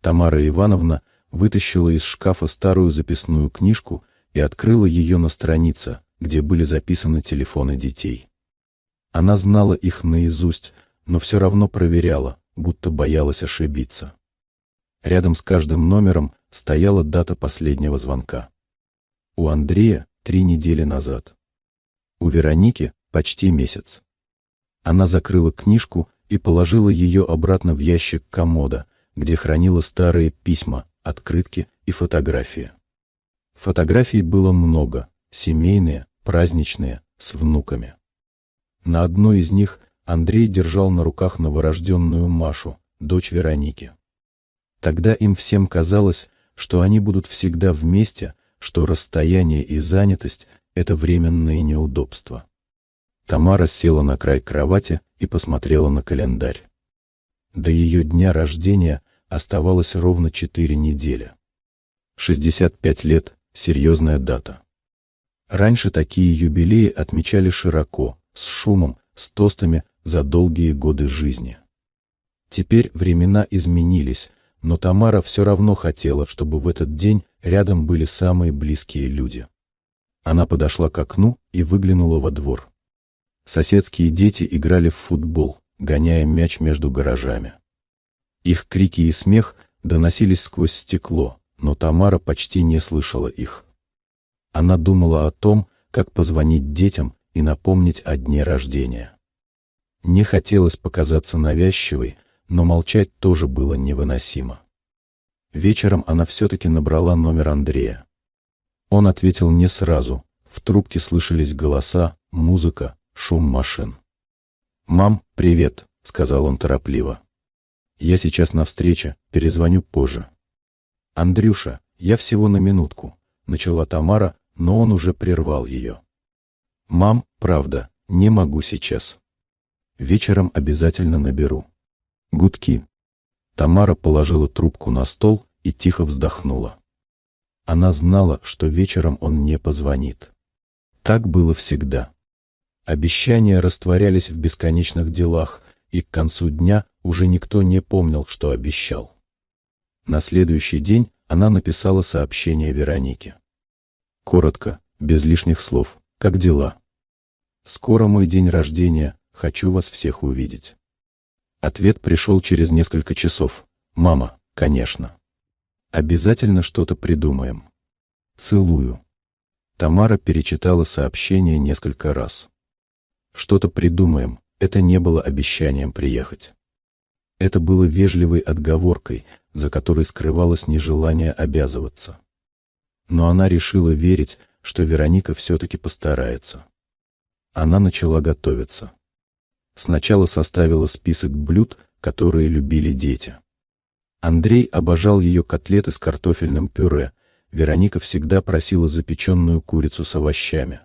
Тамара Ивановна вытащила из шкафа старую записную книжку и открыла ее на странице, где были записаны телефоны детей. Она знала их наизусть, но все равно проверяла, будто боялась ошибиться. Рядом с каждым номером стояла дата последнего звонка. У Андрея 3 недели назад. У Вероники почти месяц. Она закрыла книжку и положила ее обратно в ящик комода, где хранила старые письма, открытки и фотографии. Фотографий было много, семейные, праздничные, с внуками. На одной из них Андрей держал на руках новорожденную Машу, дочь Вероники. Тогда им всем казалось, что они будут всегда вместе, что расстояние и занятость — это временные неудобства. Тамара села на край кровати и посмотрела на календарь. До ее дня рождения оставалось ровно 4 недели. 65 лет — серьезная дата. Раньше такие юбилеи отмечали широко, с шумом, с тостами за долгие годы жизни. Теперь времена изменились, но Тамара все равно хотела, чтобы в этот день рядом были самые близкие люди. Она подошла к окну и выглянула во двор. Соседские дети играли в футбол, гоняя мяч между гаражами. Их крики и смех доносились сквозь стекло, но Тамара почти не слышала их. Она думала о том, как позвонить детям и напомнить о дне рождения. Не хотелось показаться навязчивой, но молчать тоже было невыносимо. Вечером она все-таки набрала номер Андрея. Он ответил не сразу, в трубке слышались голоса, музыка, шум машин. «Мам, привет», — сказал он торопливо. «Я сейчас на встрече, перезвоню позже». «Андрюша, я всего на минутку», — начала Тамара, но он уже прервал ее. «Мам, правда, не могу сейчас. Вечером обязательно наберу». Гудки. Тамара положила трубку на стол и тихо вздохнула. Она знала, что вечером он не позвонит. Так было всегда. Обещания растворялись в бесконечных делах, и к концу дня уже никто не помнил, что обещал. На следующий день она написала сообщение Веронике. Коротко, без лишних слов. «Как дела? Скоро мой день рождения, хочу вас всех увидеть». Ответ пришел через несколько часов. «Мама, конечно. Обязательно что-то придумаем. Целую». Тамара перечитала сообщение несколько раз. «Что-то придумаем» — это не было обещанием приехать. Это было вежливой отговоркой, за которой скрывалось нежелание обязываться. Но она решила верить, что Вероника все-таки постарается. Она начала готовиться. Сначала составила список блюд, которые любили дети. Андрей обожал ее котлеты с картофельным пюре, Вероника всегда просила запеченную курицу с овощами.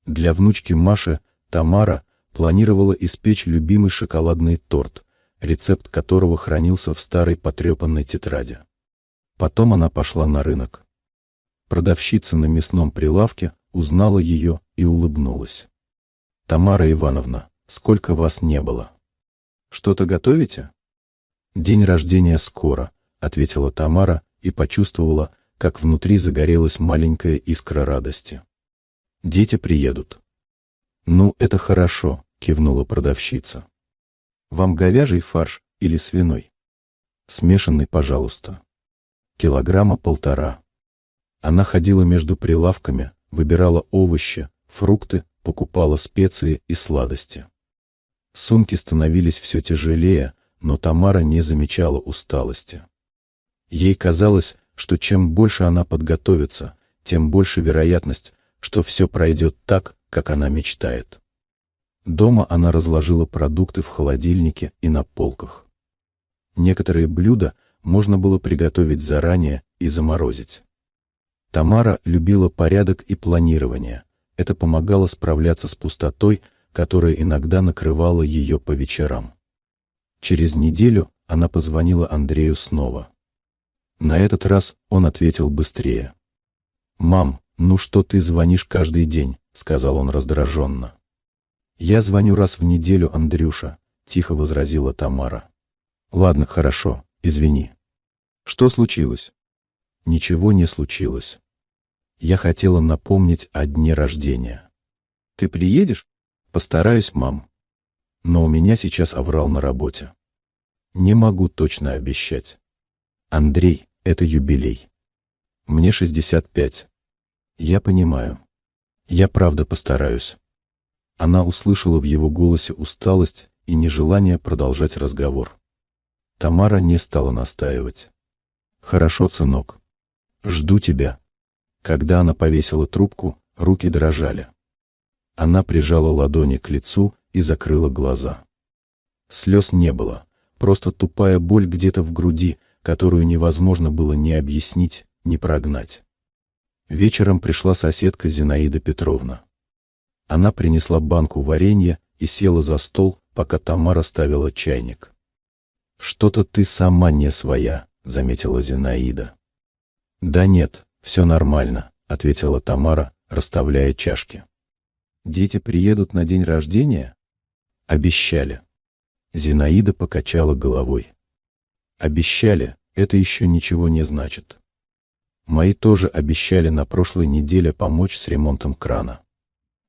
Для внучки Маши Тамара планировала испечь любимый шоколадный торт, рецепт которого хранился в старой потрепанной тетради. Потом она пошла на рынок. Продавщица на мясном прилавке узнала ее и улыбнулась. «Тамара Ивановна, сколько вас не было? Что-то готовите?» «День рождения скоро», — ответила Тамара и почувствовала, как внутри загорелась маленькая искра радости. «Дети приедут». «Ну, это хорошо», — кивнула продавщица. «Вам говяжий фарш или свиной?» «Смешанный, пожалуйста. 1,5 килограмма». Она ходила между прилавками, выбирала овощи, фрукты, покупала специи и сладости. Сумки становились все тяжелее, но Тамара не замечала усталости. Ей казалось, что чем больше она подготовится, тем больше вероятность, что все пройдет так, как она мечтает. Дома она разложила продукты в холодильнике и на полках. Некоторые блюда можно было приготовить заранее и заморозить. Тамара любила порядок и планирование. Это помогало справляться с пустотой, которая иногда накрывала ее по вечерам. Через неделю она позвонила Андрею снова. На этот раз он ответил быстрее. «Мам, ну что ты звонишь каждый день?» — сказал он раздраженно. «Я звоню раз в неделю, Андрюша», — тихо возразила Тамара. «Ладно, хорошо, извини». Что случилось? Ничего не случилось. Я хотела напомнить о дне рождения. Ты приедешь? Постараюсь, мам. Но у меня сейчас аврал на работе. Не могу точно обещать. Андрей, это юбилей. Мне 65. Я понимаю. Я правда постараюсь. Она услышала в его голосе усталость и нежелание продолжать разговор. Тамара не стала настаивать. Хорошо, сынок. Жду тебя. Когда она повесила трубку, руки дрожали. Она прижала ладони к лицу и закрыла глаза. Слез не было, просто тупая боль где-то в груди, которую невозможно было ни объяснить, ни прогнать. Вечером пришла соседка Зинаида Петровна. Она принесла банку варенья и села за стол, пока Тамара ставила чайник. «Что-то ты сама не своя», — заметила Зинаида. «Да нет, все нормально», — ответила Тамара, расставляя чашки. Дети приедут на день рождения? Обещали. Зинаида покачала головой. Обещали, это еще ничего не значит. Мои тоже обещали на прошлой неделе помочь с ремонтом крана.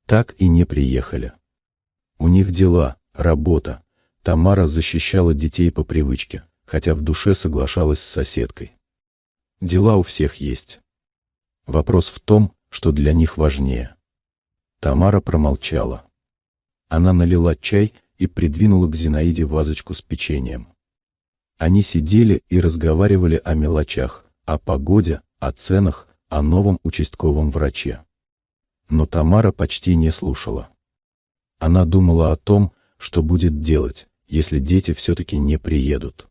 Так и не приехали. У них дела, работа. Тамара защищала детей по привычке, хотя в душе соглашалась с соседкой. Дела у всех есть. Вопрос в том, что для них важнее. Тамара промолчала. Она налила чай и придвинула к Зинаиде вазочку с печеньем. Они сидели и разговаривали о мелочах, о погоде, о ценах, о новом участковом враче. Но Тамара почти не слушала. Она думала о том, что будет делать, если дети все-таки не приедут.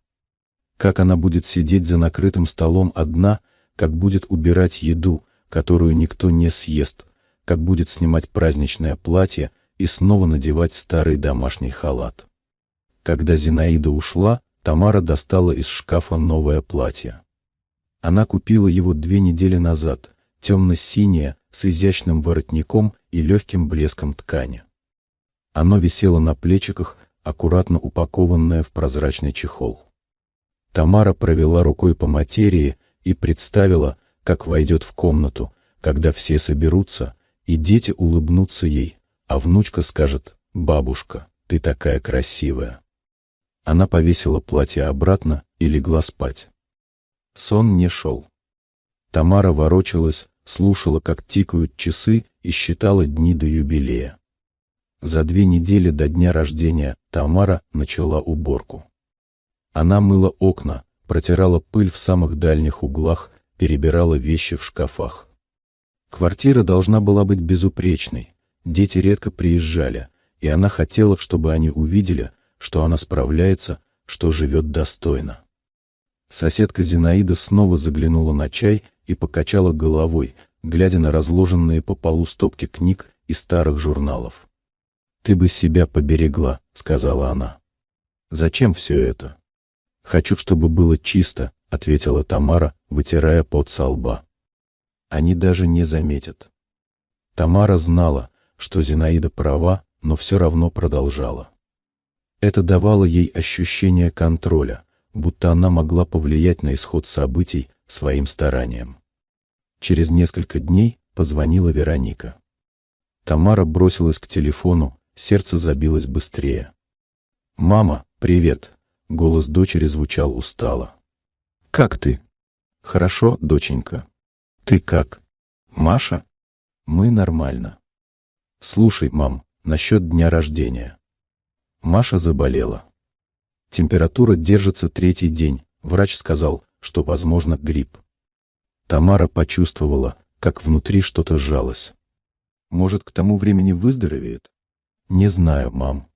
Как она будет сидеть за накрытым столом одна, как будет убирать еду, которую никто не съест, как будет снимать праздничное платье и снова надевать старый домашний халат. Когда Зинаида ушла, Тамара достала из шкафа новое платье. Она купила его 2 недели назад, темно-синее, с изящным воротником и легким блеском ткани. Оно висело на плечиках, аккуратно упакованное в прозрачный чехол. Тамара провела рукой по материи и представила, как войдет в комнату, когда все соберутся, и дети улыбнутся ей, а внучка скажет: «Бабушка, ты такая красивая». Она повесила платье обратно и легла спать. Сон не шел. Тамара ворочалась, слушала, как тикают часы, и считала дни до юбилея. За 2 недели до дня рождения Тамара начала уборку. Она мыла окна, протирала пыль в самых дальних углах, перебирала вещи в шкафах. Квартира должна была быть безупречной, дети редко приезжали, и она хотела, чтобы они увидели, что она справляется, что живет достойно. Соседка Зинаида снова заглянула на чай и покачала головой, глядя на разложенные по полу стопки книг и старых журналов. «Ты бы себя поберегла», — сказала она. «Зачем все это?» «Хочу, чтобы было чисто», — ответила Тамара, вытирая пот со лба. «Они даже не заметят». Тамара знала, что Зинаида права, но все равно продолжала. Это давало ей ощущение контроля, будто она могла повлиять на исход событий своим старанием. Через несколько дней позвонила Вероника. Тамара бросилась к телефону, сердце забилось быстрее. «Мама, привет!» — голос дочери звучал устало. «Как ты?» «Хорошо, доченька. Ты как?» «Маша?» «Мы нормально. Слушай, мам, насчет дня рождения». Маша заболела. Температура держится 3-й день, врач сказал, что, возможно, грипп. Тамара почувствовала, как внутри что-то сжалось. Может, к тому времени выздоровеет? «Не знаю, мам.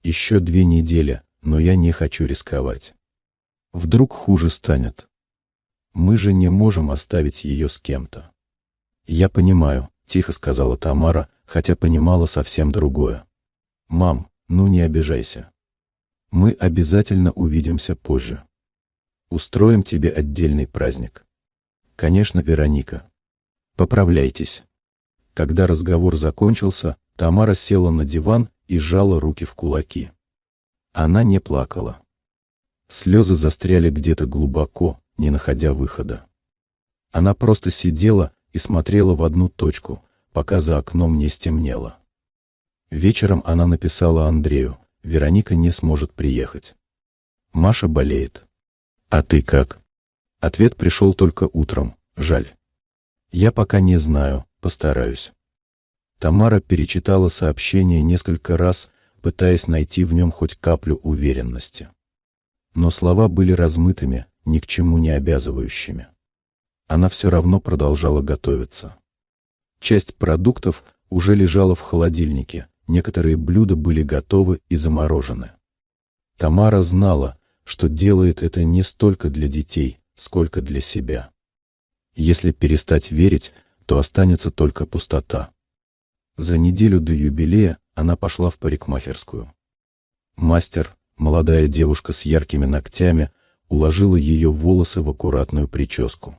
Еще 2 недели, но я не хочу рисковать. Вдруг хуже станет. Мы же не можем оставить ее с кем-то». «Я понимаю», — тихо сказала Тамара, хотя понимала совсем другое. «Мам, ну не обижайся. Мы обязательно увидимся позже. Устроим тебе отдельный праздник. Конечно, Вероника. Поправляйтесь». Когда разговор закончился, Тамара села на диван и сжала руки в кулаки. Она не плакала. Слезы застряли где-то глубоко, не находя выхода. Она просто сидела и смотрела в одну точку, пока за окном не стемнело. Вечером она написала Андрею: «Вероника не сможет приехать. Маша болеет. А ты как?» Ответ пришел только утром: «Жаль. Я пока не знаю, постараюсь». Тамара перечитала сообщение несколько раз, пытаясь найти в нем хоть каплю уверенности. Но слова были размытыми, ни к чему не обязывающими. Она все равно продолжала готовиться. Часть продуктов уже лежала в холодильнике, некоторые блюда были готовы и заморожены. Тамара знала, что делает это не столько для детей, сколько для себя. Если перестать верить, то останется только пустота. За неделю до юбилея она пошла в парикмахерскую. Мастер, молодая девушка с яркими ногтями, уложила ее волосы в аккуратную прическу.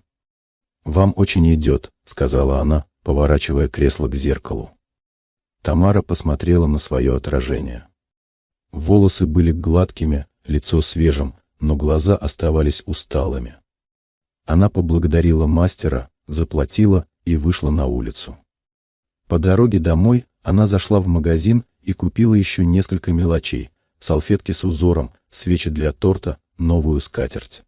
«Вам очень идет», — сказала она, поворачивая кресло к зеркалу. Тамара посмотрела на свое отражение. Волосы были гладкими, лицо свежим, но глаза оставались усталыми. Она поблагодарила мастера, заплатила и вышла на улицу. По дороге домой она зашла в магазин и купила еще несколько мелочей: салфетки с узором, свечи для торта, новую скатерть.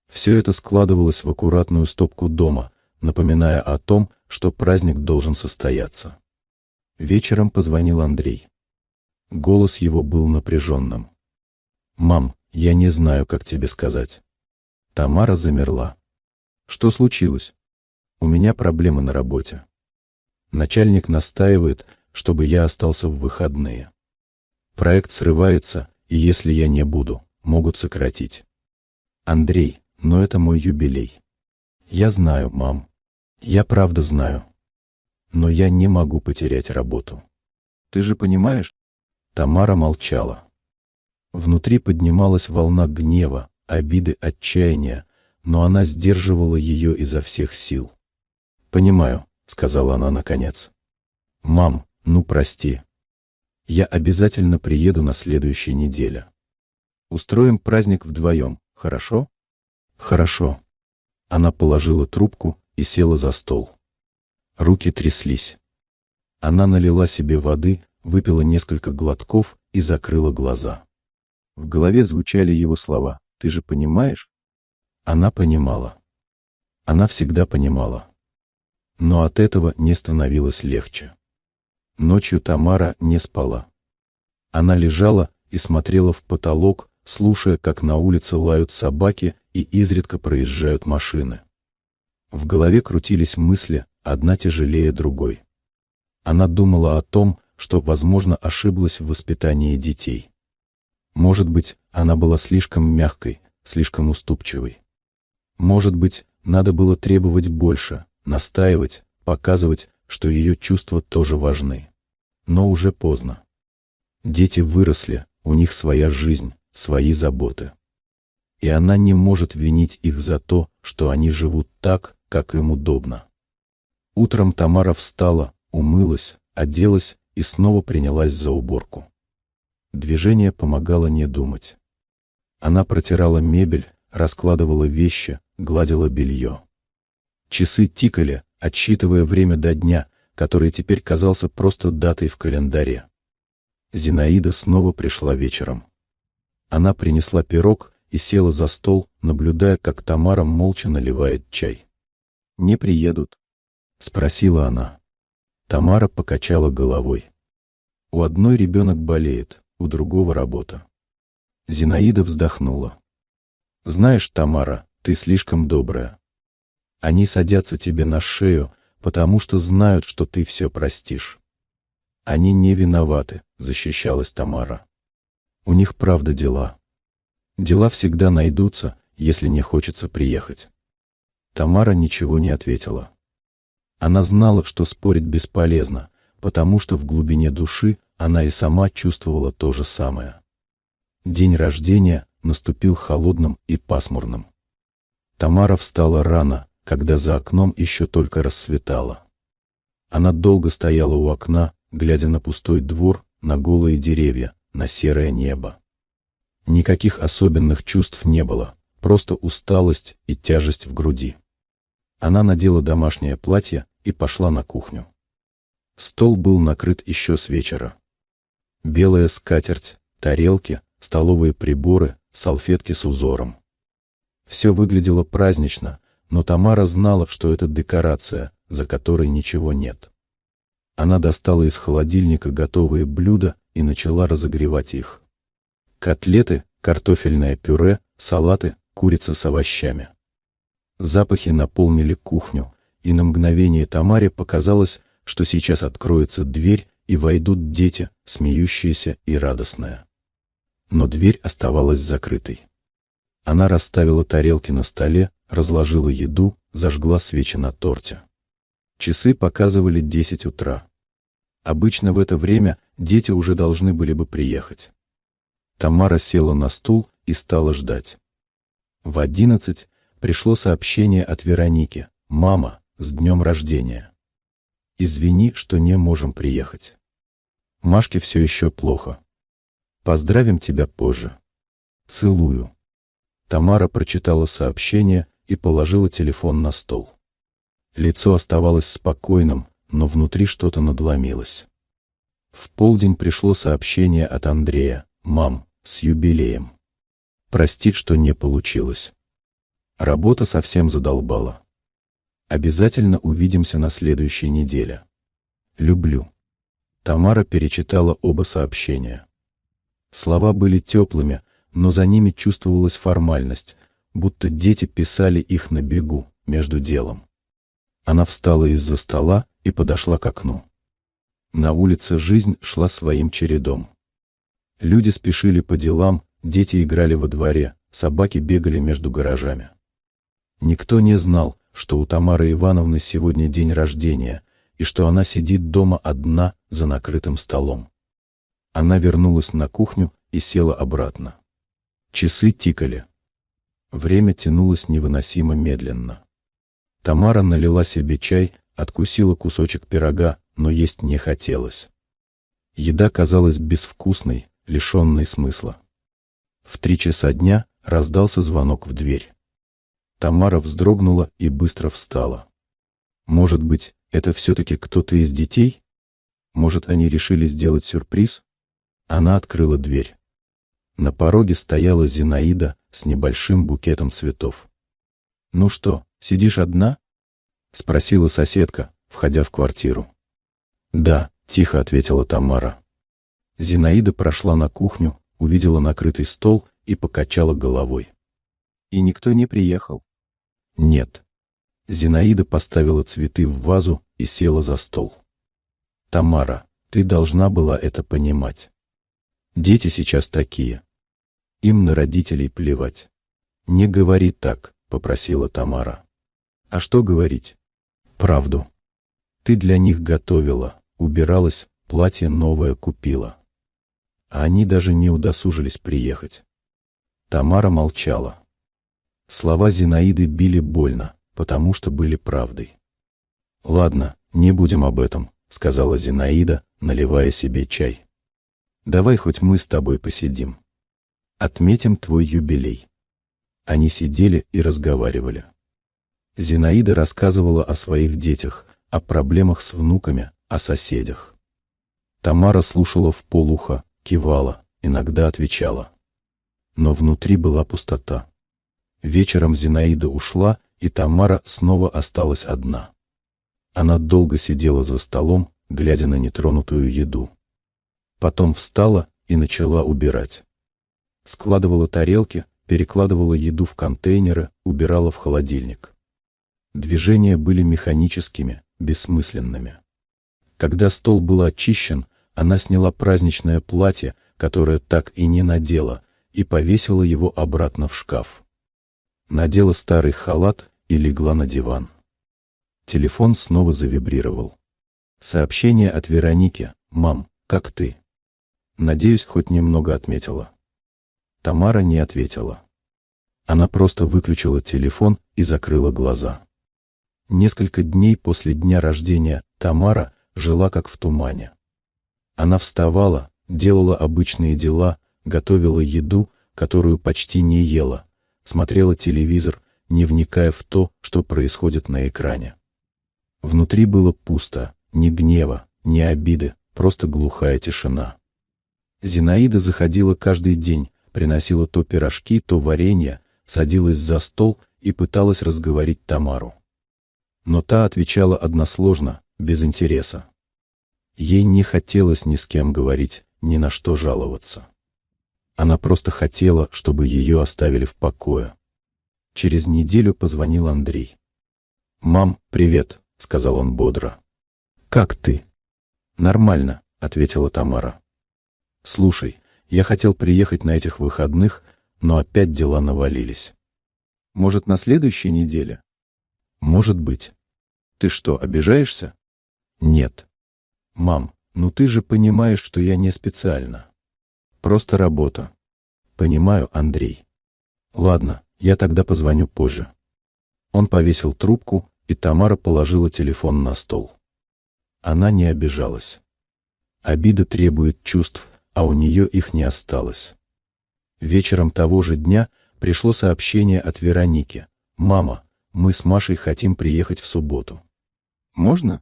Все это складывалось в аккуратную стопку дома, напоминая о том, что праздник должен состояться. Вечером позвонил Андрей. Голос его был напряженным. «Мам, я не знаю, как тебе сказать». Тамара замерла. «Что случилось?» «У меня проблемы на работе. Начальник настаивает, чтобы я остался в выходные. Проект срывается, и если я не буду, могут сократить». «Андрей, но это мой юбилей». «Я знаю, мам. Я правда знаю. Но я не могу потерять работу. Ты же понимаешь?» Тамара молчала. Внутри поднималась волна гнева, обиды, отчаяния, но она сдерживала ее изо всех сил. «Понимаю», — сказала она наконец. «Мам, ну прости. Я обязательно приеду на следующей неделе. Устроим праздник вдвоем, хорошо?» «Хорошо». Она положила трубку и села за стол. Руки тряслись. Она налила себе воды, выпила несколько глотков и закрыла глаза. В голове звучали его слова: «Ты же понимаешь?» Она понимала. Она всегда понимала. Но от этого не становилось легче. Ночью Тамара не спала. Она лежала и смотрела в потолок, слушая, как на улице лают собаки и изредка проезжают машины. В голове крутились мысли, одна тяжелее другой. Она думала о том, что, возможно, ошиблась в воспитании детей. Может быть, она была слишком мягкой, слишком уступчивой. Может быть, надо было требовать больше, настаивать, показывать, что ее чувства тоже важны. Но уже поздно. Дети выросли, у них своя жизнь, свои заботы. И она не может винить их за то, что они живут так, как им удобно. Утром Тамара встала, умылась, оделась и снова принялась за уборку. Движение помогало не думать. Она протирала мебель, раскладывала вещи, гладила белье. Часы тикали, отсчитывая время до дня, который теперь казался просто датой в календаре. Зинаида снова пришла вечером. Она принесла пирог и села за стол, наблюдая, как Тамара молча наливает чай. «Не приедут?» — спросила она. Тамара покачала головой. «У одной ребенок болеет, у другого работа». Зинаида вздохнула. «Знаешь, Тамара, ты слишком добрая. Они садятся тебе на шею, потому что знают, что ты все простишь». «Они не виноваты», — защищалась Тамара. «У них правда дела. Дела всегда найдутся, если не хочется приехать». Тамара ничего не ответила. Она знала, что спорить бесполезно, потому что в глубине души она и сама чувствовала то же самое. День рождения наступил холодным и пасмурным. Тамара встала рано, когда за окном еще только рассветало. Она долго стояла у окна, глядя на пустой двор, на голые деревья, на серое небо. Никаких особенных чувств не было, просто усталость и тяжесть в груди. Она надела домашнее платье и пошла на кухню. Стол был накрыт еще с вечера. Белая скатерть, тарелки, столовые приборы, салфетки с узором. Все выглядело празднично, но Тамара знала, что это декорация, за которой ничего нет. Она достала из холодильника готовые блюда и начала разогревать их. Котлеты, картофельное пюре, салаты, курица с овощами. Запахи наполнили кухню, и на мгновение Тамаре показалось, что сейчас откроется дверь и войдут дети, смеющиеся и радостные. Но дверь оставалась закрытой. Она расставила тарелки на столе, разложила еду, зажгла свечи на торте. Часы показывали 10 утра. Обычно в это время дети уже должны были бы приехать. Тамара села на стул и стала ждать. В 11 пришло сообщение от Вероники: «Мама, с днем рождения. Извини, что не можем приехать. Машке все еще плохо. Поздравим тебя позже. Целую». Тамара прочитала сообщение и положила телефон на стол. Лицо оставалось спокойным, но внутри что-то надломилось. В полдень пришло сообщение от Андрея: «Мам, с юбилеем. Прости, что не получилось. Работа совсем задолбала. Обязательно увидимся на следующей неделе. Люблю». Тамара перечитала оба сообщения. Слова были теплыми, но за ними чувствовалась формальность, будто дети писали их на бегу, между делом. Она встала из-за стола и подошла к окну. На улице жизнь шла своим чередом. Люди спешили по делам, дети играли во дворе, собаки бегали между гаражами. Никто не знал, что у Тамары Ивановны сегодня день рождения, и что она сидит дома одна за накрытым столом. Она вернулась на кухню и села обратно. Часы тикали. Время тянулось невыносимо медленно. Тамара налила себе чай, откусила кусочек пирога, но есть не хотелось. Еда казалась безвкусной, лишенной смысла. В 3 часа дня раздался звонок в дверь. Тамара вздрогнула и быстро встала. Может быть, это все-таки кто-то из детей? Может, они решили сделать сюрприз? Она открыла дверь. На пороге стояла Зинаида с небольшим букетом цветов. «Ну что, сидишь одна?» — спросила соседка, входя в квартиру. «Да», — тихо ответила Тамара. Зинаида прошла на кухню, увидела накрытый стол и покачала головой. «И никто не приехал?» «Нет». Зинаида поставила цветы в вазу и села за стол. «Тамара, ты должна была это понимать. Дети сейчас такие. Им на родителей плевать». «Не говори так», — попросила Тамара. «А что говорить? Правду. Ты для них готовила, убиралась, платье новое купила. А они даже не удосужились приехать». Тамара молчала. Слова Зинаиды били больно, потому что были правдой. «Ладно, не будем об этом», — сказала Зинаида, наливая себе чай. «Давай хоть мы с тобой посидим. Отметим твой юбилей». Они сидели и разговаривали. Зинаида рассказывала о своих детях, о проблемах с внуками, о соседях. Тамара слушала вполуха, кивала, иногда отвечала. Но внутри была пустота. Вечером Зинаида ушла, и Тамара снова осталась одна. Она долго сидела за столом, глядя на нетронутую еду. Потом встала и начала убирать. Складывала тарелки, перекладывала еду в контейнеры, убирала в холодильник. Движения были механическими, бессмысленными. Когда стол был очищен, она сняла праздничное платье, которое так и не надела, и повесила его обратно в шкаф. Надела старый халат и легла на диван. Телефон снова завибрировал. Сообщение от Вероники: «Мам, как ты? Надеюсь, хоть немного отметила». Тамара не ответила. Она просто выключила телефон и закрыла глаза. Несколько дней после дня рождения Тамара жила как в тумане. Она вставала, делала обычные дела, готовила еду, которую почти не ела, смотрела телевизор, не вникая в то, что происходит на экране. Внутри было пусто, ни гнева, ни обиды, просто глухая тишина. Зинаида заходила каждый день, приносила то пирожки, то варенье, садилась за стол и пыталась разговорить Тамару. Но та отвечала односложно, без интереса. Ей не хотелось ни с кем говорить, ни на что жаловаться. Она просто хотела, чтобы ее оставили в покое. Через неделю позвонил Андрей. «Мам, привет», — сказал он бодро. «Как ты?» «Нормально», — ответила Тамара. «Слушай, я хотел приехать на этих выходных, но опять дела навалились». Может, на следующей неделе? «Может быть». Ты что, обижаешься? «Нет». «Мам, ну ты же понимаешь, что я не специально. Просто работа». «Понимаю, Андрей». «Ладно, я тогда позвоню позже». Он повесил трубку, и Тамара положила телефон на стол. Она не обижалась. Обида требует чувств, а у нее их не осталось. Вечером того же дня пришло сообщение от Вероники. «Мама, мы с Машей хотим приехать в субботу». Можно?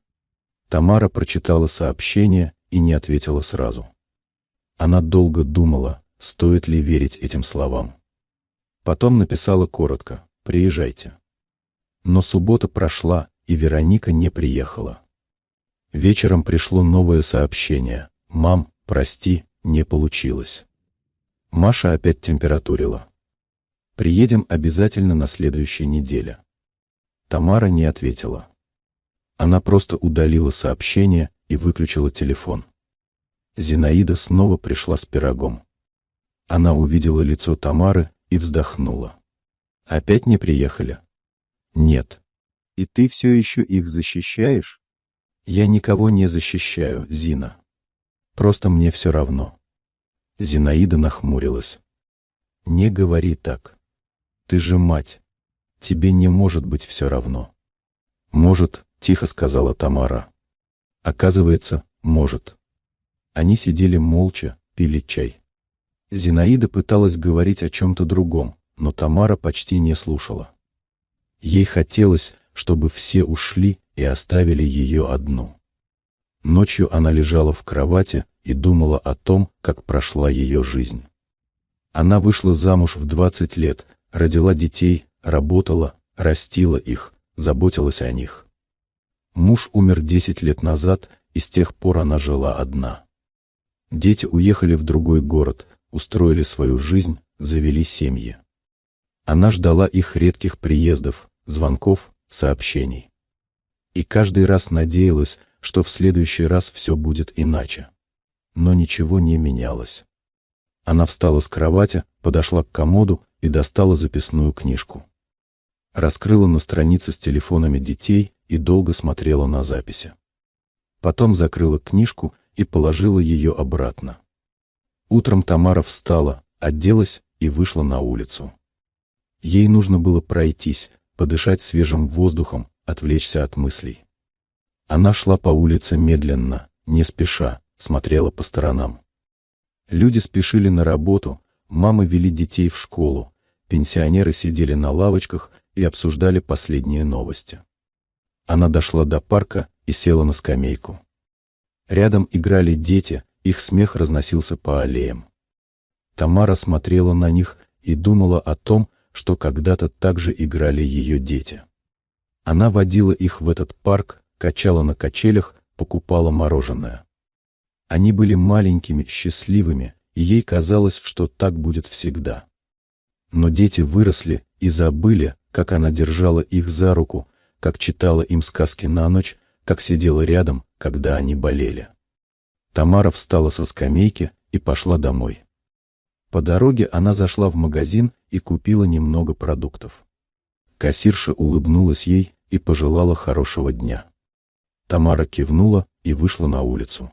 Тамара прочитала сообщение и не ответила сразу. Она долго думала, стоит ли верить этим словам. Потом написала коротко: «Приезжайте». Но суббота прошла, и Вероника не приехала. Вечером пришло новое сообщение: «Мам, прости, не получилось». Маша опять температурила. «Приедем обязательно на следующей неделе». Тамара не ответила. Она просто удалила сообщение и выключила телефон. Зинаида снова пришла с пирогом. Она увидела лицо Тамары и вздохнула. «Опять не приехали?» «Нет». И ты все еще их защищаешь? «Я никого не защищаю, Зина. Просто мне все равно». Зинаида нахмурилась. «Не говори так. Ты же мать. Тебе не может быть все равно». «Может», — тихо сказала Тамара. «Оказывается, может». Они сидели молча, пили чай. Зинаида пыталась говорить о чем-то другом, но Тамара почти не слушала. Ей хотелось, чтобы все ушли и оставили ее одну. Ночью она лежала в кровати и думала о том, как прошла ее жизнь. Она вышла замуж в 20 лет, родила детей, работала, растила их, заботилась о них. Муж умер 10 лет назад, и с тех пор она жила одна. Дети уехали в другой город, устроили свою жизнь, завели семьи. Она ждала их редких приездов, звонков, сообщений. И каждый раз надеялась, что в следующий раз все будет иначе. Но ничего не менялось. Она встала с кровати, подошла к комоду и достала записную книжку. Раскрыла на странице с телефонами детей и долго смотрела на записи. Потом закрыла книжку и положила ее обратно. Утром Тамара встала, оделась и вышла на улицу. Ей нужно было пройтись, подышать свежим воздухом, отвлечься от мыслей. Она шла по улице медленно, не спеша, смотрела по сторонам. Люди спешили на работу, мамы вели детей в школу, пенсионеры сидели на лавочках и обсуждали последние новости. Она дошла до парка и села на скамейку. Рядом играли дети, их смех разносился по аллеям. Тамара смотрела на них и думала о том, что когда-то так же играли ее дети. Она водила их в этот парк, качала на качелях, покупала мороженое. Они были маленькими, счастливыми, и ей казалось, что так будет всегда. Но дети выросли и забыли, как она держала их за руку, как читала им сказки на ночь, как сидела рядом, когда они болели. Тамара встала со скамейки и пошла домой. По дороге она зашла в магазин и купила немного продуктов. Кассирша улыбнулась ей и пожелала хорошего дня. Тамара кивнула и вышла на улицу.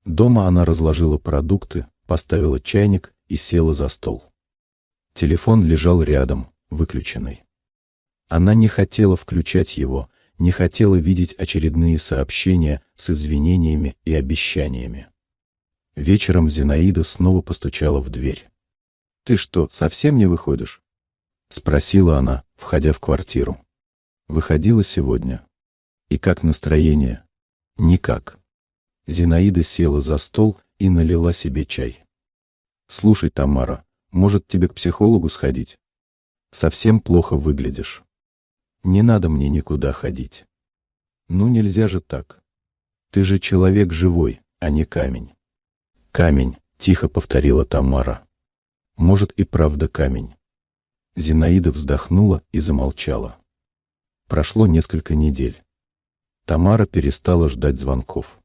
Дома она разложила продукты, поставила чайник и села за стол. Телефон лежал рядом, выключенный. Она не хотела включать его, не хотела видеть очередные сообщения с извинениями и обещаниями. Вечером Зинаида снова постучала в дверь. Ты что, совсем не выходишь? Спросила она, входя в квартиру. Выходила сегодня. И как настроение? Никак. Зинаида села за стол и налила себе чай. Слушай, Тамара, может тебе к психологу сходить? Совсем плохо выглядишь. Не надо мне никуда ходить. Ну нельзя же так. Ты же человек живой, а не камень. Камень, тихо повторила Тамара. Может и правда камень. Зинаида вздохнула и замолчала. Прошло несколько недель. Тамара перестала ждать звонков.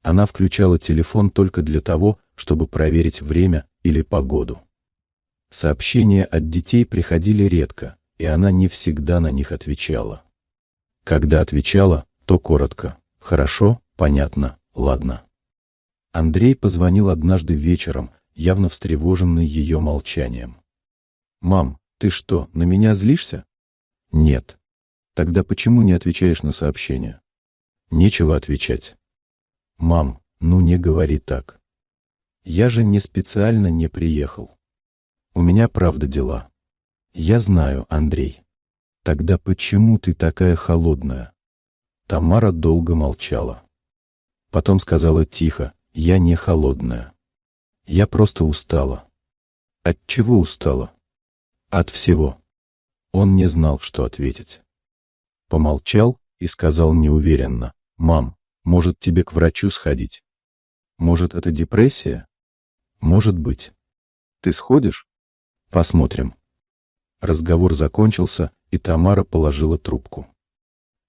Она включала телефон только для того, чтобы проверить время или погоду. Сообщения от детей приходили редко, и она не всегда на них отвечала. Когда отвечала, то коротко: «Хорошо, понятно, ладно». Андрей позвонил однажды вечером, явно встревоженный ее молчанием. «Мам, ты что, на меня злишься?» «Нет». «Тогда почему не отвечаешь на сообщения?» «Нечего отвечать». «Мам, ну не говори так. Я же не специально не приехал. У меня правда дела». «Я знаю, Андрей». «Тогда почему ты такая холодная?» Тамара долго молчала. Потом сказала тихо: «Я не холодная. Я просто устала». «От чего устала?» «От всего». Он не знал, что ответить. Помолчал и сказал неуверенно: «Мам, может тебе к врачу сходить? Может, это депрессия?» «Может быть». «Ты сходишь?» «Посмотрим». Разговор закончился, и Тамара положила трубку.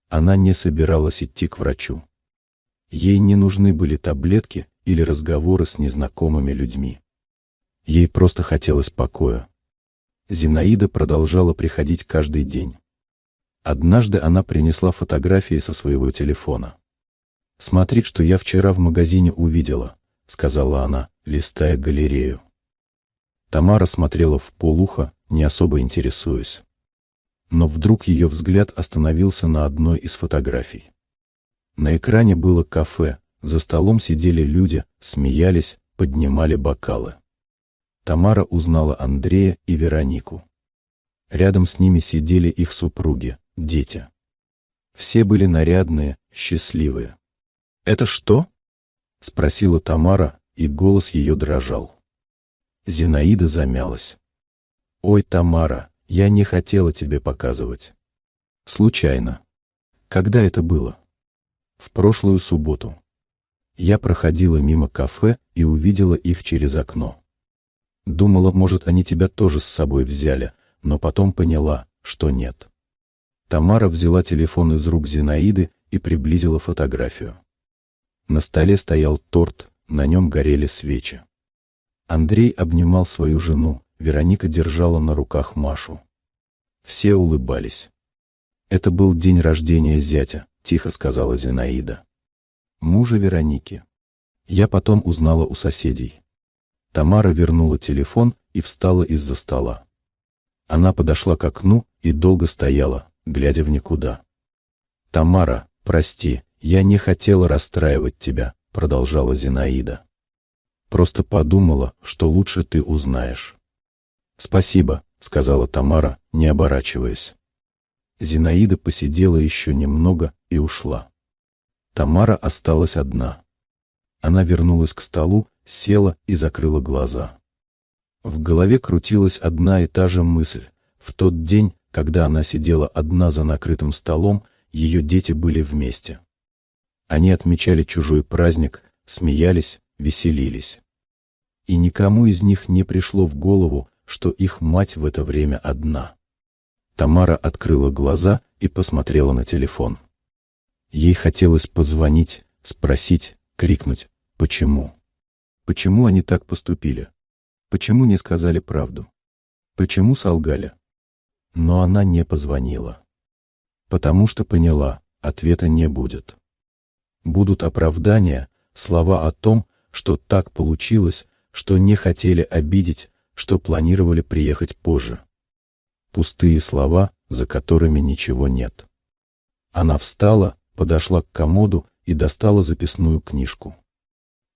Она не собиралась идти к врачу. Ей не нужны были таблетки или разговоры с незнакомыми людьми. Ей просто хотелось покоя. Зинаида продолжала приходить каждый день. Однажды она принесла фотографии со своего телефона. «Смотри, что я вчера в магазине увидела», — сказала она, листая галерею. Тамара смотрела вполуха, не особо интересуясь. Но вдруг ее взгляд остановился на одной из фотографий. На экране было кафе, за столом сидели люди, смеялись, поднимали бокалы. Тамара узнала Андрея и Веронику. Рядом с ними сидели их супруги, дети. Все были нарядные, счастливые. «Это что?» — спросила Тамара, и голос ее дрожал. Зинаида замялась. «Ой, Тамара, я не хотела тебе показывать. Случайно». «Когда это было?» «В прошлую субботу. Я проходила мимо кафе и увидела их через окно. Думала, может, они тебя тоже с собой взяли, но потом поняла, что нет». Тамара взяла телефон из рук Зинаиды и приблизила фотографию. На столе стоял торт, на нем горели свечи. Андрей обнимал свою жену, Вероника держала на руках Машу. Все улыбались. «Это был день рождения зятя», — тихо сказала Зинаида. «Мужа Вероники. Я потом узнала у соседей». Тамара вернула телефон и встала из-за стола. Она подошла к окну и долго стояла, глядя в никуда. «Тамара, прости, я не хотела расстраивать тебя», — продолжала Зинаида. «Просто подумала, что лучше ты узнаешь». «Спасибо», — сказала Тамара, не оборачиваясь. Зинаида посидела еще немного и ушла. Тамара осталась одна. Она вернулась к столу, села и закрыла глаза. В голове крутилась одна и та же мысль. В тот день, когда она сидела одна за накрытым столом, ее дети были вместе. Они отмечали чужой праздник, смеялись, веселились. И никому из них не пришло в голову, что их мать в это время одна. Тамара открыла глаза и посмотрела на телефон. Ей хотелось позвонить, спросить, крикнуть: «Почему? Почему они так поступили? Почему не сказали правду? Почему солгали?» Но она не позвонила. Потому что поняла, ответа не будет. Будут оправдания, слова о том, что так получилось, что не хотели обидеть, что планировали приехать позже. Пустые слова, за которыми ничего нет. Она встала, подошла к комоду и достала записную книжку.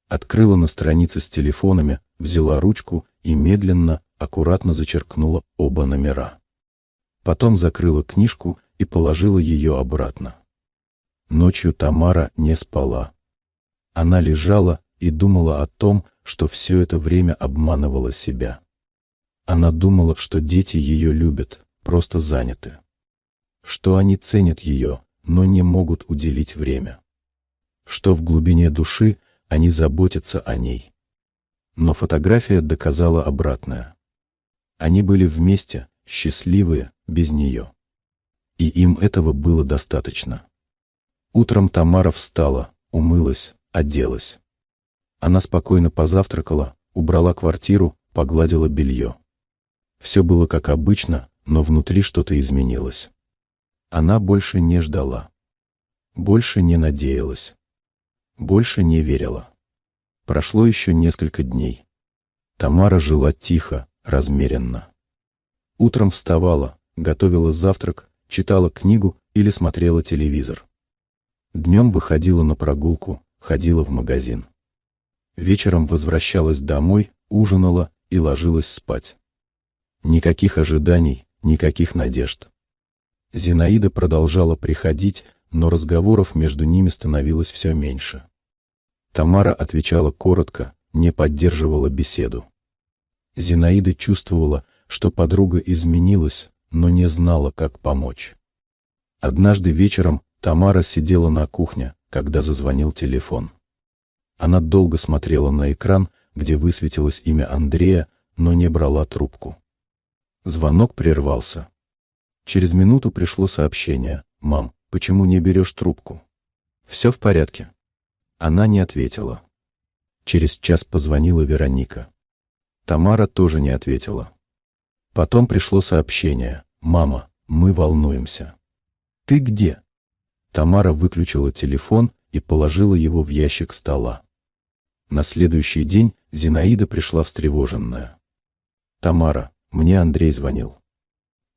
Открыла на странице с телефонами, взяла ручку и медленно, аккуратно зачеркнула оба номера. Потом закрыла книжку и положила ее обратно. Ночью Тамара не спала. Она лежала и думала о том, что все это время обманывала себя. Она думала, что дети ее любят, просто заняты. Что они ценят ее, но не могут уделить время. Что в глубине души они заботятся о ней. Но фотография доказала обратное. Они были вместе, счастливые, без нее. И им этого было достаточно. Утром Тамара встала, умылась, оделась. Она спокойно позавтракала, убрала квартиру, погладила белье. Все было как обычно, но внутри что-то изменилось. Она больше не ждала. Больше не надеялась. Больше не верила. Прошло еще несколько дней. Тамара жила тихо, размеренно. Утром вставала, готовила завтрак, читала книгу или смотрела телевизор. Днем выходила на прогулку, ходила в магазин. Вечером возвращалась домой, ужинала и ложилась спать. Никаких ожиданий, никаких надежд. Зинаида продолжала приходить, но разговоров между ними становилось все меньше. Тамара отвечала коротко, не поддерживала беседу. Зинаида чувствовала, что подруга изменилась, но не знала, как помочь. Однажды вечером Тамара сидела на кухне, когда зазвонил телефон. Она долго смотрела на экран, где высветилось имя Андрея, но не брала трубку. Звонок прервался. Через минуту пришло сообщение: «Мам, почему не берешь трубку?» «Все в порядке». Она не ответила. Через час позвонила Вероника. Тамара тоже не ответила. Потом пришло сообщение: «Мама, мы волнуемся». «Ты где?» Тамара выключила телефон и положила его в ящик стола. На следующий день Зинаида пришла встревоженная. «Тамара, мне Андрей звонил.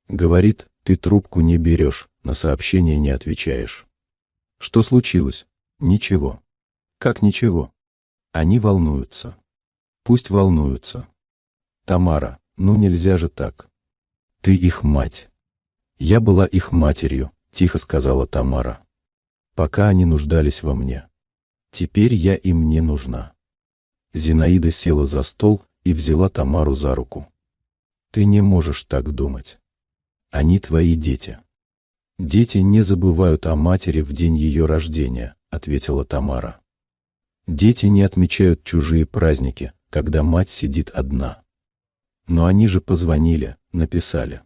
Говорит, ты трубку не берешь, на сообщение не отвечаешь». «Что случилось?» «Ничего». «Как ничего?» «Они волнуются». «Пусть волнуются». «Тамара, ну нельзя же так. Ты их мать». «Я была их матерью», — тихо сказала Тамара. «Пока они нуждались во мне. Теперь я им не нужна». Зинаида села за стол и взяла Тамару за руку. «Ты не можешь так думать. Они твои дети». «Дети не забывают о матери в день ее рождения», — ответила Тамара. «Дети не отмечают чужие праздники, когда мать сидит одна. Но они же позвонили, написали.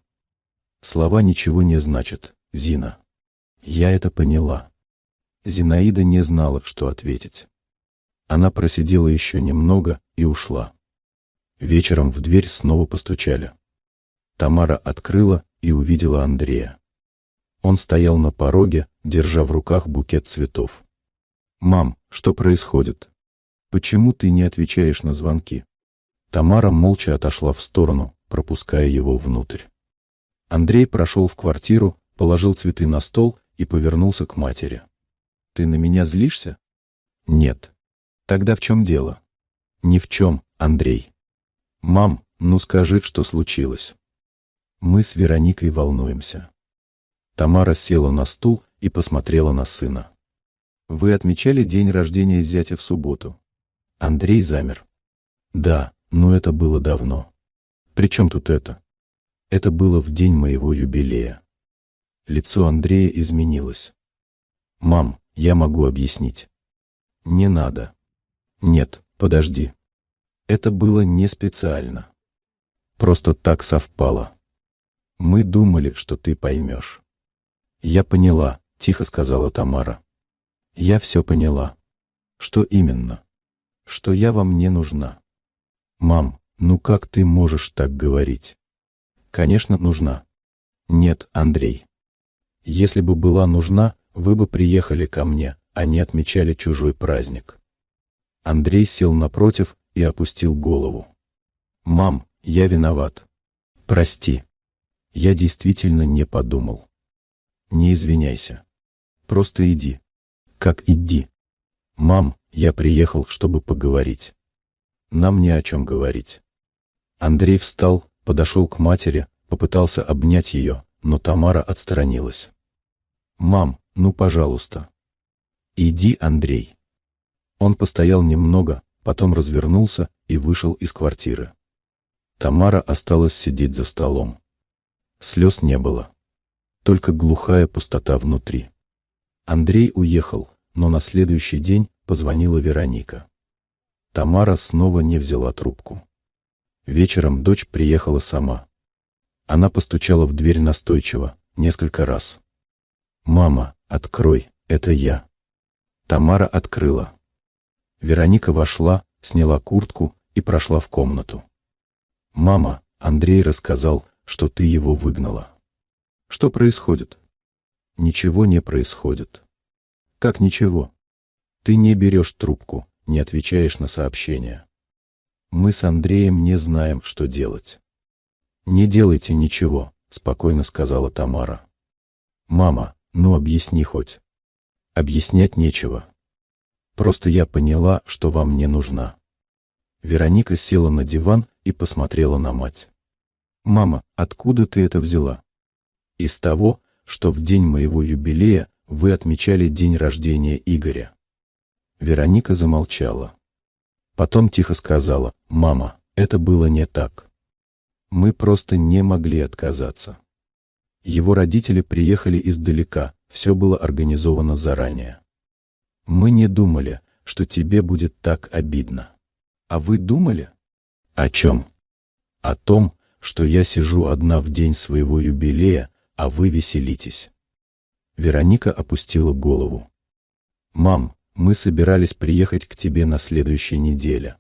Слова ничего не значат, Зина. Я это поняла». Зинаида не знала, что ответить. Она просидела еще немного и ушла. Вечером в дверь снова постучали. Тамара открыла и увидела Андрея. Он стоял на пороге, держа в руках букет цветов. «Мам, что происходит? Почему ты не отвечаешь на звонки?» Тамара молча отошла в сторону, пропуская его внутрь. Андрей прошел в квартиру, положил цветы на стол и повернулся к матери. «Ты на меня злишься?» «Нет». «Тогда в чем дело?» «Ни в чем, Андрей». «Мам, ну скажи, что случилось?» «Мы с Вероникой волнуемся». Тамара села на стул и посмотрела на сына. «Вы отмечали день рождения зятя в субботу?» Андрей замер. «Да, но это было давно». «При чем тут это?» «Это было в день моего юбилея». Лицо Андрея изменилось. «Мам, я могу объяснить». «Не надо». «Нет, подожди. Это было не специально. Просто так совпало. Мы думали, что ты поймешь». «Я поняла», — тихо сказала Тамара. «Я все поняла». «Что именно?» «Что я вам не нужна». «Мам, ну как ты можешь так говорить?» «Конечно, нужна». «Нет, Андрей. Если бы была нужна, вы бы приехали ко мне, а не отмечали чужой праздник». Андрей сел напротив и опустил голову. «Мам, я виноват. Прости. Я действительно не подумал». «Не извиняйся. Просто иди». «Как иди?» «Мам, я приехал, чтобы поговорить». «Нам не о чем говорить». Андрей встал, подошел к матери, попытался обнять ее, но Тамара отстранилась. «Мам, ну пожалуйста». «Иди, Андрей». Он постоял немного, потом развернулся и вышел из квартиры. Тамара осталась сидеть за столом. Слез не было. Только глухая пустота внутри. Андрей уехал, но на следующий день позвонила Вероника. Тамара снова не взяла трубку. Вечером дочь приехала сама. Она постучала в дверь настойчиво, несколько раз. «Мама, открой, это я». Тамара открыла. Вероника вошла, сняла куртку и прошла в комнату. «Мама, Андрей рассказал, что ты его выгнала». «Что происходит?» «Ничего не происходит». «Как ничего?» «Ты не берешь трубку, не отвечаешь на сообщения. Мы с Андреем не знаем, что делать». «Не делайте ничего», — спокойно сказала Тамара. «Мама, ну объясни хоть». «Объяснять нечего. Просто я поняла, что вам не нужна». Вероника села на диван и посмотрела на мать. «Мама, откуда ты это взяла?» «Из того, что в день моего юбилея вы отмечали день рождения Игоря». Вероника замолчала. Потом тихо сказала: «Мама, это было не так. Мы просто не могли отказаться. Его родители приехали издалека, все было организовано заранее. Мы не думали, что тебе будет так обидно». «А вы думали?» «О чем?» «О том, что я сижу одна в день своего юбилея, а вы веселитесь». Вероника опустила голову. «Мам, мы собирались приехать к тебе на следующей неделе».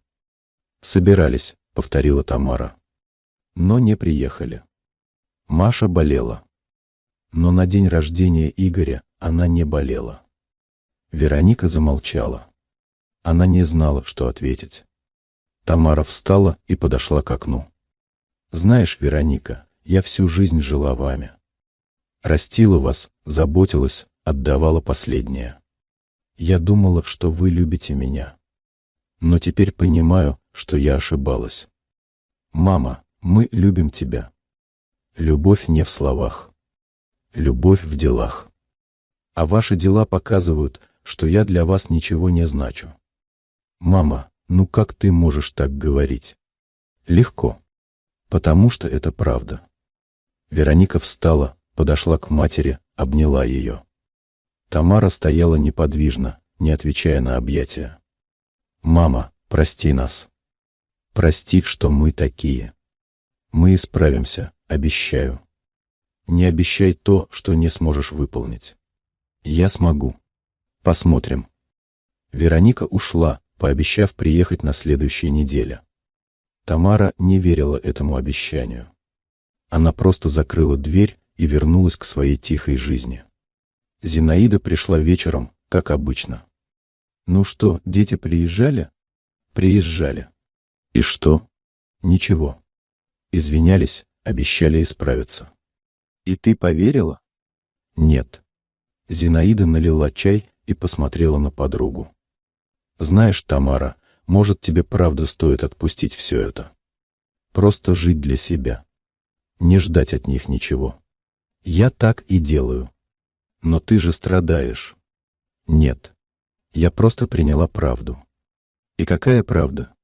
«Собирались», — повторила Тамара. «Но не приехали. Маша болела. Но на день рождения Игоря она не болела». Вероника замолчала. Она не знала, что ответить. Тамара встала и подошла к окну. «Знаешь, Вероника, я всю жизнь жила вами. Растила вас, заботилась, отдавала последнее. Я думала, что вы любите меня. Но теперь понимаю, что я ошибалась. Мама, мы любим тебя. Любовь не в словах. Любовь в делах. А ваши дела показывают, что я для вас ничего не значу. Мама, ну как ты можешь так говорить?» «Легко. Потому что это правда». Вероника встала, подошла к матери, обняла ее. Тамара стояла неподвижно, не отвечая на объятия. «Мама, прости нас. Прости, что мы такие. Мы исправимся, обещаю. Не обещай то, что не сможешь выполнить. Я смогу. Посмотрим». Вероника ушла, пообещав приехать на следующей неделе. Тамара не верила этому обещанию. Она просто закрыла дверь и вернулась к своей тихой жизни. Зинаида пришла вечером, как обычно. «Ну что, дети приезжали?» «Приезжали». «И что?» «Ничего. Извинялись, обещали исправиться». «И ты поверила?» «Нет». Зинаида налила чай и посмотрела на подругу. «Знаешь, Тамара, может, тебе правда стоит отпустить все это. Просто жить для себя. Не ждать от них ничего. Я так и делаю. Но ты же страдаешь». «Нет. Я просто приняла правду». «И какая правда?»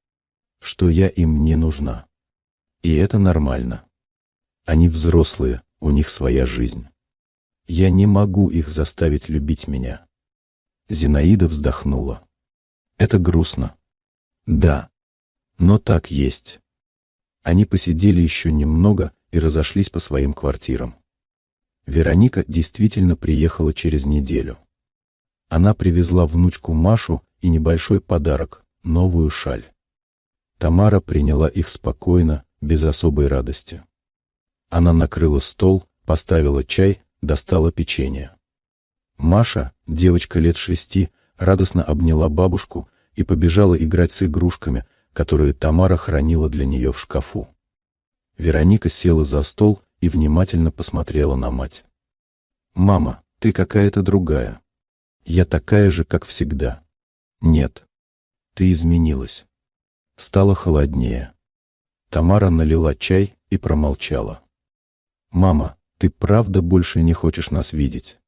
«Что я им не нужна. И это нормально. Они взрослые, у них своя жизнь. Я не могу их заставить любить меня». Зинаида вздохнула. «Это грустно». «Да. Но так есть». Они посидели еще немного и разошлись по своим квартирам. Вероника действительно приехала через неделю. Она привезла внучку Машу и небольшой подарок — новую шаль. Тамара приняла их спокойно, без особой радости. Она накрыла стол, поставила чай, достала печенье. Маша, девочка лет 6, радостно обняла бабушку и побежала играть с игрушками, которые Тамара хранила для нее в шкафу. Вероника села за стол и внимательно посмотрела на мать. «Мама, ты какая-то другая. Я такая же, как всегда». «Нет. Ты изменилась. Стало холоднее». Тамара налила чай и промолчала. «Мама, ты Ты правда больше не хочешь нас видеть?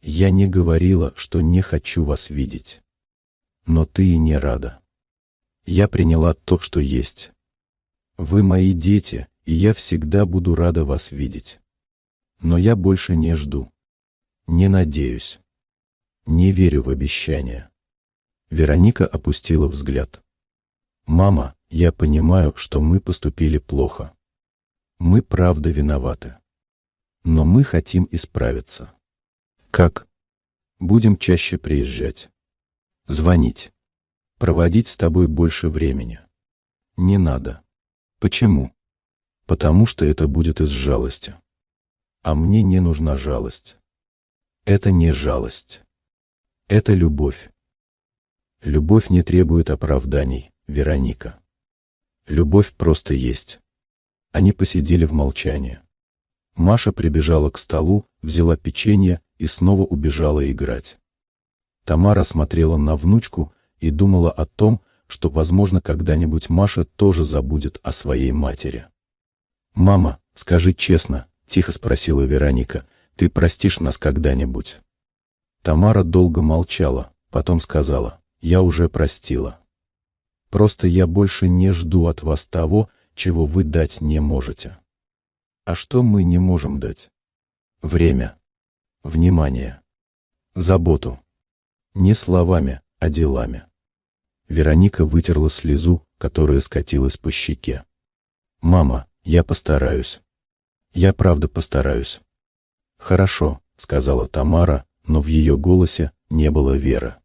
Я не говорила, что не хочу вас видеть. Но ты и не рада. Я приняла то, что есть. Вы мои дети, и я всегда буду рада вас видеть. Но я больше не жду. Не надеюсь. Не верю в обещания. Вероника опустила взгляд. Мама, я понимаю, что мы поступили плохо. Мы правда виноваты. Но мы хотим исправиться. Как? Будем чаще приезжать. Звонить. Проводить с тобой больше времени. Не надо. Почему? Потому что это будет из жалости. А мне не нужна жалость. Это не жалость. Это любовь. Любовь не требует оправданий, Вероника. Любовь просто есть. Они посидели в молчании. Маша прибежала к столу, взяла печенье и снова убежала играть. Тамара смотрела на внучку и думала о том, что, возможно, когда-нибудь Маша тоже забудет о своей матери. «Мама, скажи честно», — тихо спросила Вероника, — «ты простишь нас когда-нибудь?» Тамара долго молчала, потом сказала: «Я уже простила. Просто я больше не жду от вас того, чего вы дать не можете». А что мы не можем дать? Время, внимание, заботу. Не словами, а делами. Вероника вытерла слезу, которая скатилась по щеке. «Мама, я постараюсь. Я правда постараюсь». «Хорошо», — сказала Тамара, но в ее голосе не было веры.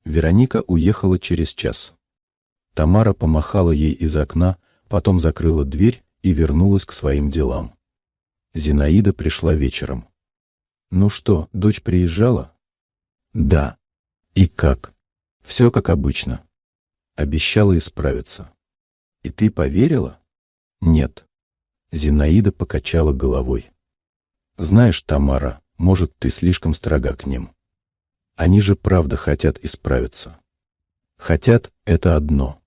Вероника уехала через час. Тамара помахала ей из окна, потом закрыла дверь и вернулась к своим делам. Зинаида пришла вечером. «Ну что, дочь приезжала?» «Да». «И как?» «Все как обычно. Обещала исправиться». «И ты поверила?» «Нет». Зинаида покачала головой. «Знаешь, Тамара, может, ты слишком строга к ним. Они же правда хотят исправиться. Хотят — это одно.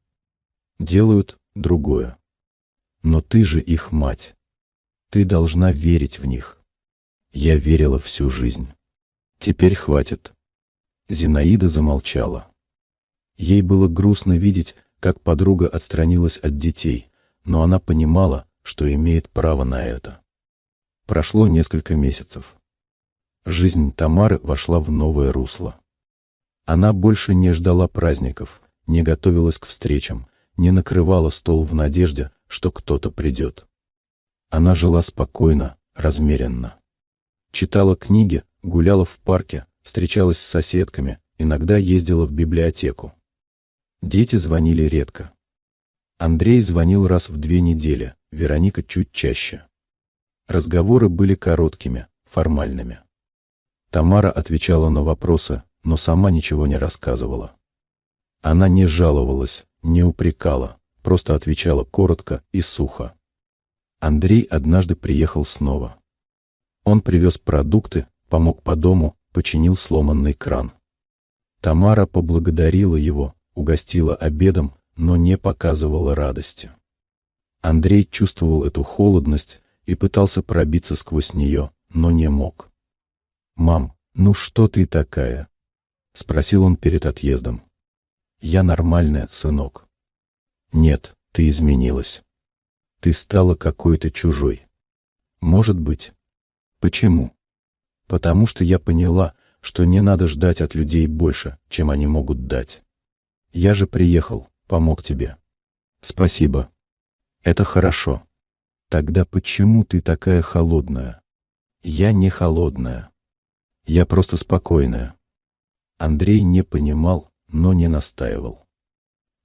Делают — другое. Но ты же их мать. Ты должна верить в них. Я верила всю жизнь. Теперь хватит». Зинаида замолчала. Ей было грустно видеть, как подруга отстранилась от детей, но она понимала, что имеет право на это. Прошло несколько месяцев. Жизнь Тамары вошла в новое русло. Она больше не ждала праздников, не готовилась к встречам, не накрывала стол в надежде, что кто-то придет. Она жила спокойно, размеренно. Читала книги, гуляла в парке, встречалась с соседками, иногда ездила в библиотеку. Дети звонили редко. Андрей звонил раз в 2 недели, Вероника чуть чаще. Разговоры были короткими, формальными. Тамара отвечала на вопросы, но сама ничего не рассказывала. Она не жаловалась, не упрекала, просто отвечала коротко и сухо. Андрей однажды приехал снова. Он привез продукты, помог по дому, починил сломанный кран. Тамара поблагодарила его, угостила обедом, но не показывала радости. Андрей чувствовал эту холодность и пытался пробиться сквозь нее, но не мог. «Мам, ну что ты такая?» — спросил он перед отъездом. «Я нормальная, сынок». «Нет, ты изменилась. Ты стала какой-то чужой». «Может быть». «Почему?» «Потому что я поняла, что не надо ждать от людей больше, чем они могут дать. Я же приехал, помог тебе». «Спасибо. Это хорошо. Тогда почему ты такая холодная?» «Я не холодная. Я просто спокойная». Андрей не понимал, но не настаивал.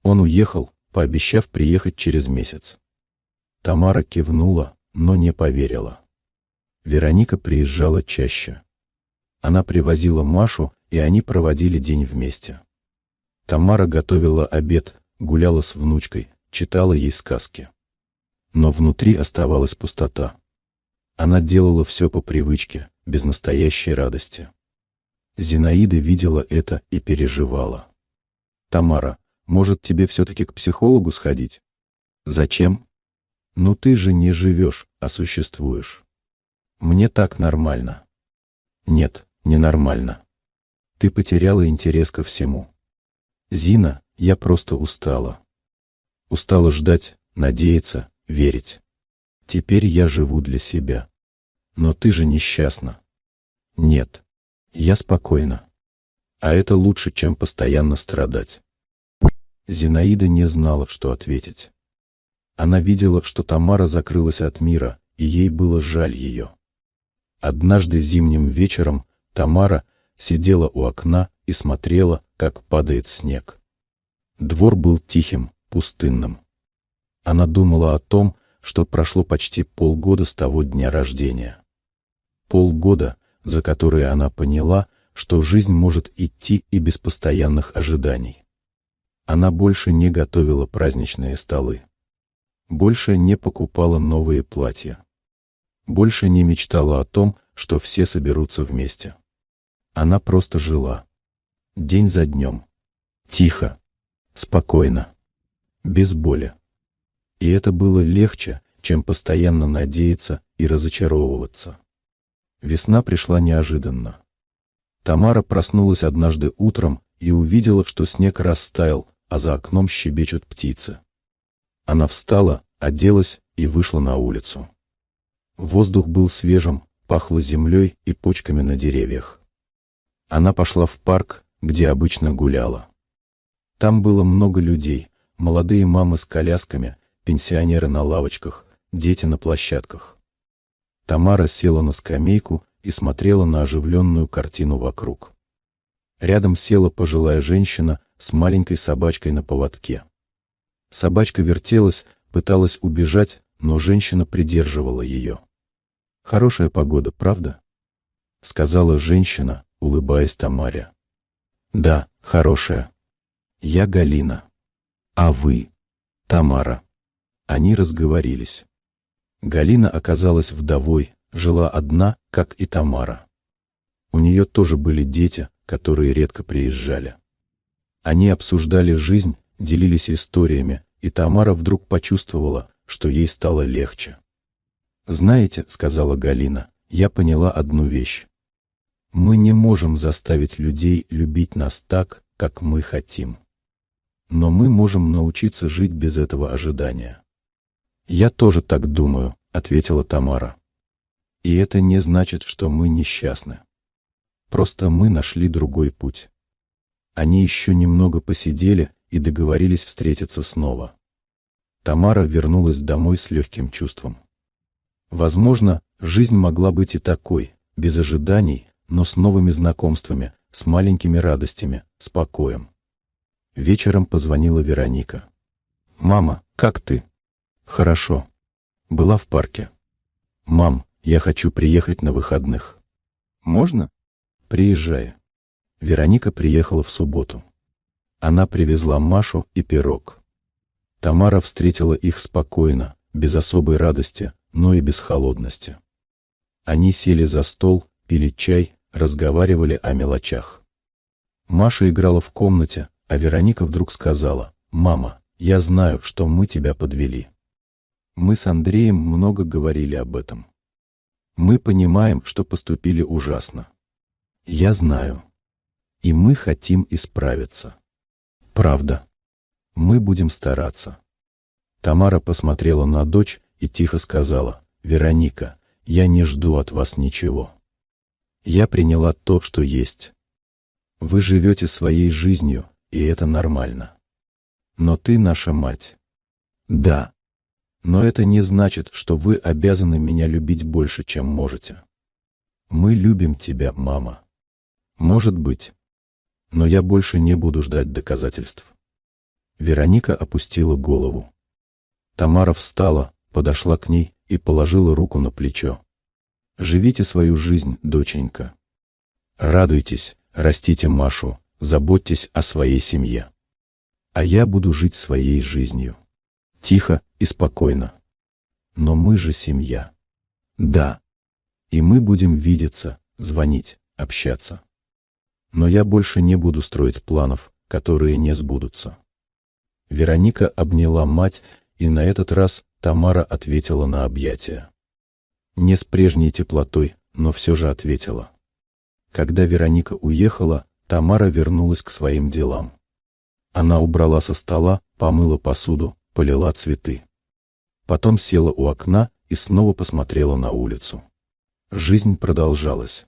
Он уехал, пообещав приехать через месяц. Тамара кивнула, но не поверила. Вероника приезжала чаще. Она привозила Машу, и они проводили день вместе. Тамара готовила обед, гуляла с внучкой, читала ей сказки. Но внутри оставалась пустота. Она делала все по привычке, без настоящей радости. Зинаида видела это и переживала. «Тамара, может, тебе все-таки к психологу сходить?» «Зачем?» «Ну ты же не живешь, а существуешь. Мне так нормально. Нет, не нормально. Ты потеряла интерес ко всему. Зина, я просто устала. Устала ждать, надеяться, верить. Теперь я живу для себя. Но ты же несчастна. Нет, я спокойна. А это лучше, чем постоянно страдать. Зинаида не знала, что ответить. Она видела, что Тамара закрылась от мира, и ей было жаль ее. Однажды зимним вечером Тамара сидела у окна и смотрела, как падает снег. Двор был тихим, пустынным. Она думала о том, что прошло почти полгода с того дня рождения. Полгода, за которые она поняла, что жизнь может идти и без постоянных ожиданий. Она больше не готовила праздничные столы. Больше не покупала новые платья. Больше не мечтала о том, что все соберутся вместе. Она просто жила. День за днем. Тихо. Спокойно. Без боли. И это было легче, чем постоянно надеяться и разочаровываться. Весна пришла неожиданно. Тамара проснулась однажды утром и увидела, что снег растаял, а за окном щебечут птицы. Она встала, оделась и вышла на улицу. Воздух был свежим, пахло землей и почками на деревьях. Она пошла в парк, где обычно гуляла. Там было много людей, молодые мамы с колясками, пенсионеры на лавочках, дети на площадках. Тамара села на скамейку и смотрела на оживленную картину вокруг. Рядом села пожилая женщина с маленькой собачкой на поводке. Собачка вертелась, пыталась убежать, но женщина придерживала ее. «Хорошая погода, правда?» — сказала женщина, улыбаясь Тамаре. «Да, хорошая. Я Галина. А вы?» «Тамара». Они разговорились. Галина оказалась вдовой, жила одна, как и Тамара. У нее тоже были дети, которые редко приезжали. Они обсуждали жизнь, делились историями, и Тамара вдруг почувствовала, что ей стало легче. «Знаете, — сказала Галина, — я поняла одну вещь. Мы не можем заставить людей любить нас так, как мы хотим. Но мы можем научиться жить без этого ожидания». «Я тоже так думаю», — ответила Тамара. «И это не значит, что мы несчастны. Просто мы нашли другой путь». Они еще немного посидели и договорились встретиться снова. Тамара вернулась домой с легким чувством. Возможно, жизнь могла быть и такой, без ожиданий, но с новыми знакомствами, с маленькими радостями, с покоем. Вечером позвонила Вероника. «Мама, как ты?» «Хорошо. Была в парке». «Мам, я хочу приехать на выходных». «Можно?» «Приезжай». Вероника приехала в субботу. Она привезла Машу и пирог. Тамара встретила их спокойно, без особой радости, но и без холодности. Они сели за стол, пили чай, разговаривали о мелочах. Маша играла в комнате, а Вероника вдруг сказала: «Мама, я знаю, что мы тебя подвели. Мы с Андреем много говорили об этом. Мы понимаем, что поступили ужасно. Я знаю. И мы хотим исправиться. Правда. Мы будем стараться». Тамара посмотрела на дочь и тихо сказала: «Вероника, я не жду от вас ничего. Я приняла то, что есть. Вы живете своей жизнью, и это нормально. Но ты наша мать». «Да. Но это не значит, что вы обязаны меня любить больше, чем можете. Мы любим тебя, мама. Может быть. Но я больше не буду ждать доказательств». Вероника опустила голову. Тамара встала, подошла к ней и положила руку на плечо. «Живите свою жизнь, доченька. Радуйтесь, растите Машу, заботьтесь о своей семье. А я буду жить своей жизнью. Тихо и спокойно. Но мы же семья. Да. И мы будем видеться, звонить, общаться. Но я больше не буду строить планов, которые не сбудутся». Вероника обняла мать, и на этот раз Тамара ответила на объятия. Не с прежней теплотой, но все же ответила. Когда Вероника уехала, Тамара вернулась к своим делам. Она убрала со стола, помыла посуду, полила цветы. Потом села у окна и снова посмотрела на улицу. Жизнь продолжалась.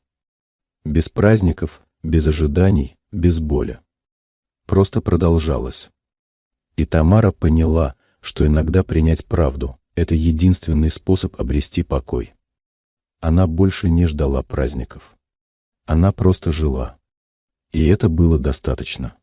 Без праздников, без ожиданий, без боли. Просто продолжалась. И Тамара поняла, что иногда принять правду – это единственный способ обрести покой. Она больше не ждала праздников. Она просто жила. И это было достаточно.